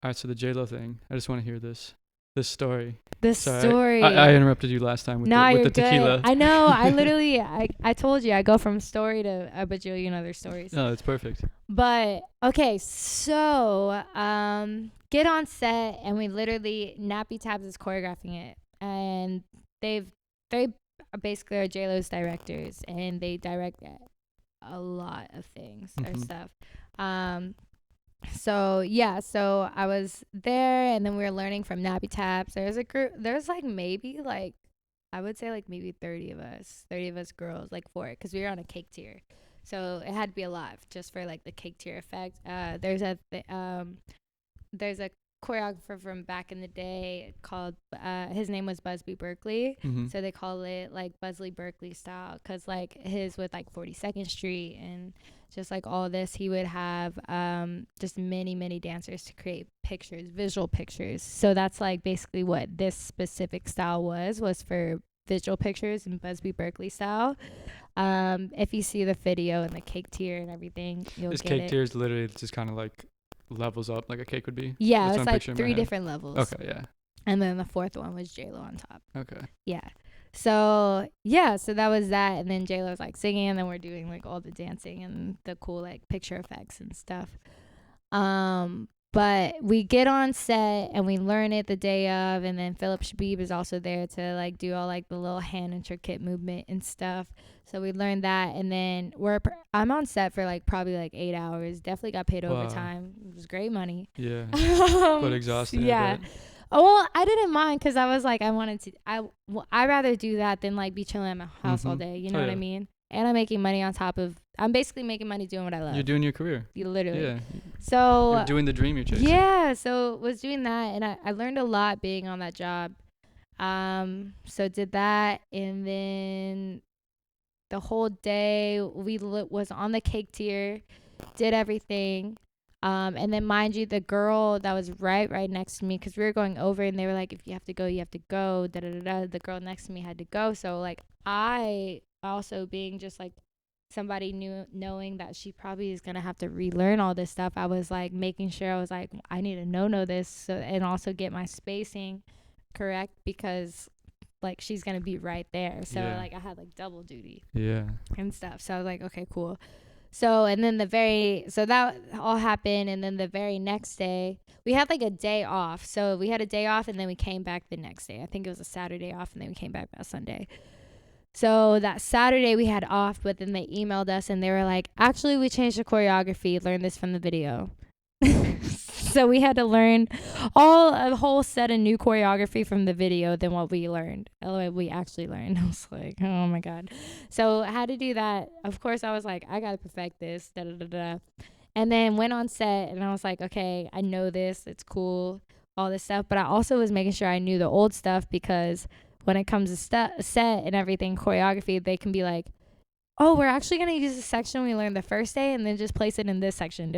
All right, so the J-Lo thing. I just want to hear this story. This Sorry, story. I interrupted you last time with No, with you're the good. tequila. I know. I literally, I told you, I go from story to a bajillion other stories. No, it's perfect. But okay, so get on set, and we literally Nappy Tabs is choreographing it, and they basically are JLo's directors, and they direct a lot of things or stuff. So yeah, so I was there, and then we were learning from Nappy Taps. There's a group. There's like maybe like I would say like maybe 30 of us girls, like for it, because we were on a cake tier. So it had to be a lot just for like the cake tier effect. There's a choreographer from back in the day called his name was Busby Berkeley. So they call it like Buzzley Berkeley style, because like his with like 42nd Street and just like all this, he would have just many dancers to create pictures, visual pictures. So that's like basically what this specific style was for visual pictures in Busby Berkeley style. If you see the video and the cake tier and everything, you'll This get cake it. tier is literally just kind of like levels up like a cake would be. Yeah, That's it's what I'm like picturing in my 3 head. different levels. Okay, yeah. And then the 4th one was JLo on top. Okay. Yeah. So yeah, so that was that, and then JLo's like singing, and then we're doing like all the dancing and the cool like picture effects and stuff. But we get on set and we learn it the day of, and then Philip Shabib is also there to like do all like the little hand intricate movement and stuff. So we learned that, and then I'm on set for like probably like 8 hours. Definitely got paid overtime. It was great money. Yeah. But exhausting. Yeah. Oh, well, I didn't mind, because I was like, I'd rather do that than like be chilling at my house all day. You know what I mean? And I'm making money on top of, I'm basically making money doing what I love. You're doing your career. Literally. Yeah. So you're doing the dream you're chasing. Yeah. So was doing that, and I learned a lot being on that job. So did that, and then the whole day was on the cake tier, did everything. And then mind you, the girl that was right next to me, because we were going over, and they were like, if you have to go, you have to go. The girl next to me had to go. So like I also being just like somebody knowing that she probably is gonna have to relearn all this stuff, I was like making sure I was like, I need to know this, so, and also get my spacing correct, because like she's gonna be right there. So like I had like double duty. Yeah. And stuff. So I was like, okay, cool. So, and then so that all happened, and then the very next day we had like a day off. So we had a day off, and then we came back the next day. I think it was a Saturday off, and then we came back that Sunday. So that Saturday we had off, but then they emailed us, and they were like, actually, we changed the choreography. Learn this from the video. So we had to learn a whole set of new choreography from the video than what we actually learned. I was like, oh my God. So I had to do that. Of course, I was like, I got to perfect this. And then went on set, and I was like, okay, I know this. It's cool, all this stuff. But I also was making sure I knew the old stuff, because when it comes to set and everything, choreography, they can be like, oh, we're actually going to use this section we learned the first day and then just place it in this section.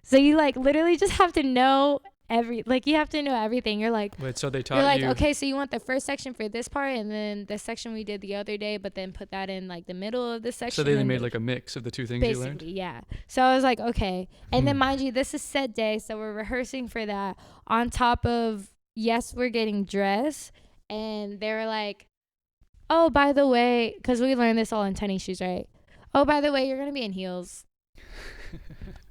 So you like literally just have to know you have to know everything. You're like, wait, so they taught you're like, you, okay, so you want the first section for this part, and then the section we did the other day, but then put that in like the middle of the section. so they made like a mix of the two things you learned? Yeah. So I was like, okay. And then mind you, this is set day, so we're rehearsing for that on top of, yes, we're getting dressed. And they were like, oh, by the way, because we learned this all in tennis shoes, right? Oh, by the way, you're going to be in heels.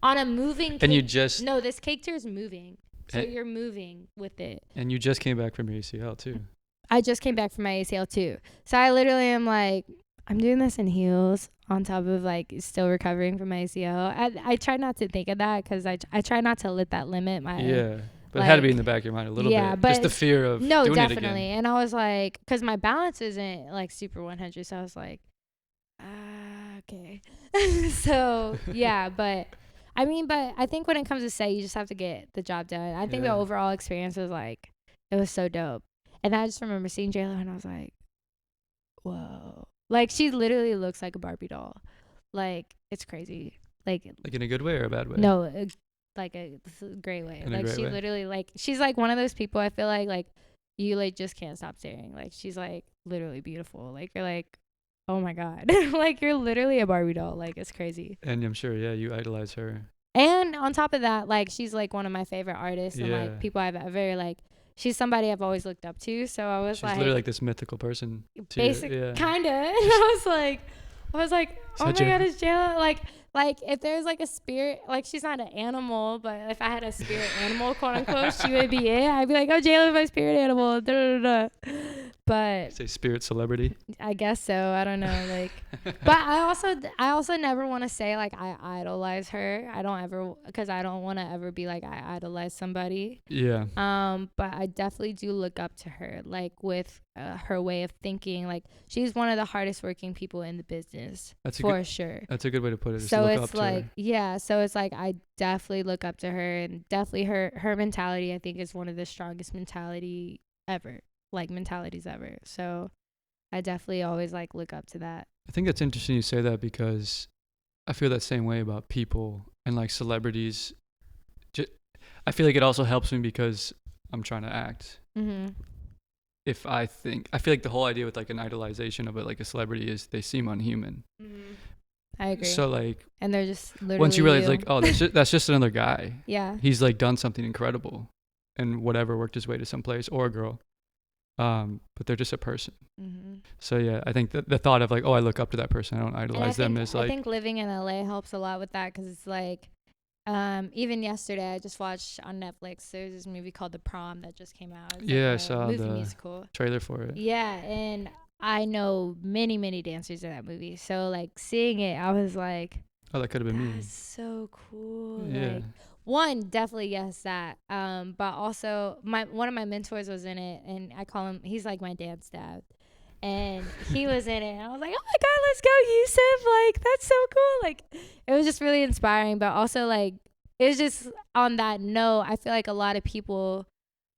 On a moving cake. And you just... No, this cake tier is moving. So you're moving with it. And you just came back from your ACL too. I just came back from my ACL too. So I literally am like, I'm doing this in heels on top of like still recovering from my ACL. I try not to think of that, because I try not to let that limit my... Yeah. But it had to be in the back of your mind a little bit. But just the fear of doing definitely. it again. And I was like, because my balance isn't like super 100, so I was like, okay. So yeah, but I think when it comes to set, you just have to get the job done. I think the overall experience was like, it was so dope. And I just remember seeing JLo, and I was like, whoa. Like, she literally looks like a Barbie doll. Like, it's crazy. Like in a good way or a bad way? No, like a great way. Like, she literally, like, she's like one of those people, I feel like you like just can't stop staring. Like, she's like literally beautiful. Like, you're like, oh my God. Like, you're literally a Barbie doll. Like, it's crazy. And I'm sure, you idolize her. And on top of that, like, she's like one of my favorite artists and Yeah. like people I've ever like. She's somebody I've always looked up to. So I was She's like, literally like this mythical person. basic, Yeah. kind of. And I was like, oh my Such a- God, it's Jayla. Like if there's like a spirit, like she's not an animal, but if I had a spirit animal, quote unquote, she would be it. I'd be like, oh, Jayla's my spirit animal. Da, da, da. But Say spirit celebrity. I guess so. I don't know. Like, but I also never want to say like I idolize her. I don't ever, because I don't want to ever be like I idolize somebody. Yeah. But I definitely do look up to her, like with her way of thinking. Like she's one of the hardest working people in the business, for sure. That's a good way to put it. So look it's up like, to her. yeah. So it's like I definitely look up to her, and definitely her mentality, I think, is one of the strongest mentalities ever. So I definitely always like look up to that. I think that's interesting you say that, because I feel that same way about people and like celebrities. I feel like it also helps me because I'm trying to act. Mm-hmm. I feel like the whole idea with like an idolization of it, like a celebrity, is they seem unhuman. Mm-hmm. I agree. So like, and they're just literally once you realize like, oh, that's just another guy. Yeah. He's like done something incredible, and whatever, worked his way to some place, or a girl. But they're just a person. Mm-hmm. So yeah, I think that the thought of like, oh, I look up to that person, I don't idolize them, is like, I think living in LA helps a lot with that, because it's like, even yesterday I just watched on Netflix, there's this movie called The Prom that just came out. It's yeah, like I saw movie the musical trailer for it. Yeah, and I know many dancers in that movie, so like seeing it, I was like, Oh, that could have been me. that's so cool. Yeah. Like, one, definitely yes, that. But also one of my mentors was in it, and I call him, he's like my dance dad. And he was in it, and I was like, oh my God, let's go, Yusuf. Like, that's so cool. Like, it was just really inspiring, but also like, it was just on that note, I feel like a lot of people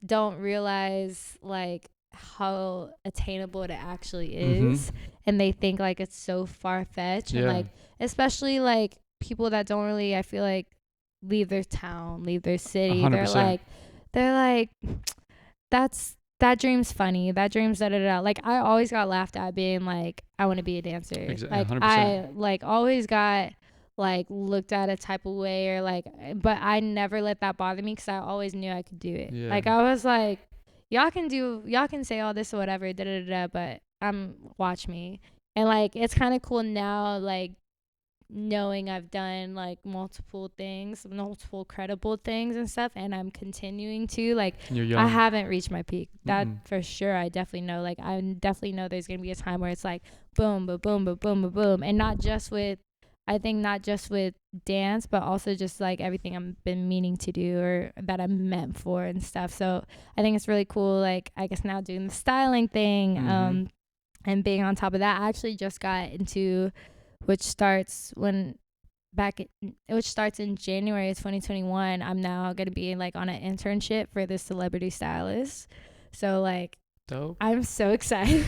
don't realize like how attainable it actually is. And they think like it's so far-fetched. Yeah. And like, especially like people that don't really, I feel like, leave their town, leave their city. 100%. They're like, that dream's funny. That dream's da da da. Like, I always got laughed at being like, I want to be a dancer. Exactly. Like 100%. I like always got like looked at a type of way, or like, but I never let that bother me, because I always knew I could do it. Yeah. Like I was like, y'all can say all this or whatever, da da da, but watch me. And like, it's kind of cool now, like, knowing I've done like multiple credible things and stuff, and I'm continuing to, like, You're young. I haven't reached my peak. That for sure. I definitely know, like, I definitely know there's gonna be a time where it's like boom, boom, boom, boom, boom, boom, boom, and not just with dance, but also just like everything I've been meaning to do, or that I'm meant for and stuff. So I think it's really cool, like, I guess now doing the styling thing, and being on top of that. I actually just got into, which starts in January of 2021. I'm now going to be like on an internship for this celebrity stylist. So like, dope. I'm so excited.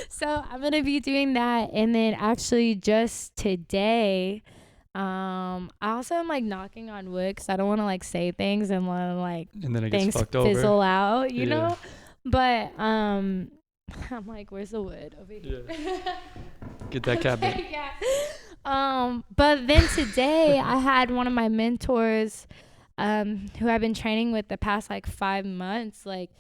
So I'm going to be doing that. And then actually just today, I also am like knocking on wood, because I don't want to like say things and like And then it things gets fucked fizzle over. out, you know? But I'm like, where's the wood over here? Yeah. Get that cabinet. Yeah. But then today I had one of my mentors, who I've been training with the past like 5 months, like,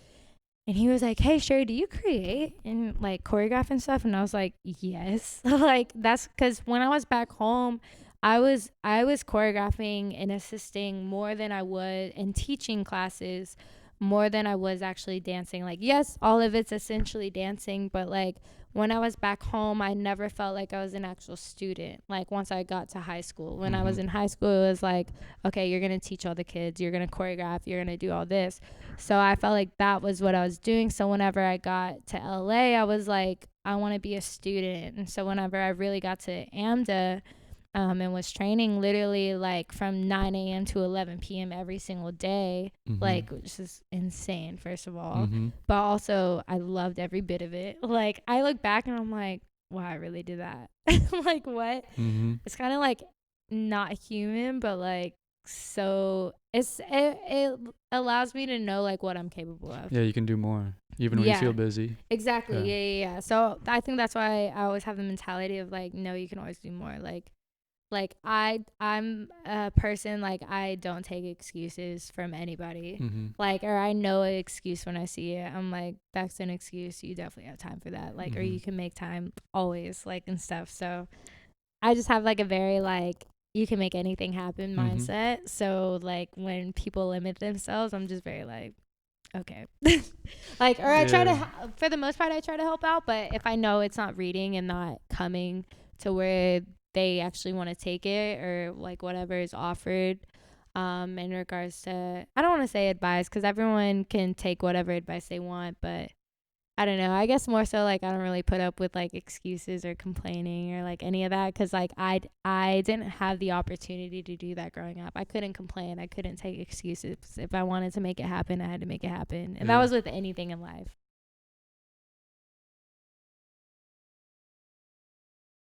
and he was like, hey Sherri, do you create and like choreograph and stuff? And I was like, yes. Like, that's because when I was back home, I was choreographing and assisting more than I would, and teaching classes more than I was actually dancing. Like, yes, all of it's essentially dancing, but like when I was back home, I never felt like I was an actual student. Like, once I got to high school, when I was in high school, it was like, okay, you're going to teach all the kids, you're going to choreograph, you're going to do all this. So I felt like that was what I was doing. So whenever I got to LA, I was like, I want to be a student. And so whenever I really got to AMDA, and was training literally like from 9 a.m. to 11 p.m. every single day, like, which is insane, first of all. But also, I loved every bit of it. Like, I look back and I'm like, wow, I really did that. Like, what? It's kind of like not human, but like, so it allows me to know like what I'm capable of. Yeah, you can do more, even when you feel busy. Exactly. Yeah. So I think that's why I always have the mentality of like, no, you can always do more. Like Like I'm a person, like I don't take excuses from anybody. Mm-hmm. Like, or I know an excuse when I see it. I'm like, that's an excuse. You definitely have time for that. Like, or Mm-hmm. you can make time always, like, and stuff. So I just have like a very like you can make anything happen Mm-hmm. mindset. So like when people limit themselves, I'm just very like, okay. Like, or I try to Yeah. for the most part I try to help out, but if I know it's not reading and not coming to where they actually want to take it, or like whatever is offered in regards to, I don't want to say advice because everyone can take whatever advice they want, but I don't know. I guess more so like I don't really put up with like excuses or complaining or like any of that, because like I didn't have the opportunity to do that growing up. I couldn't complain. I couldn't take excuses. If I wanted to make it happen, I had to make it happen, and that Yeah. was with anything in life.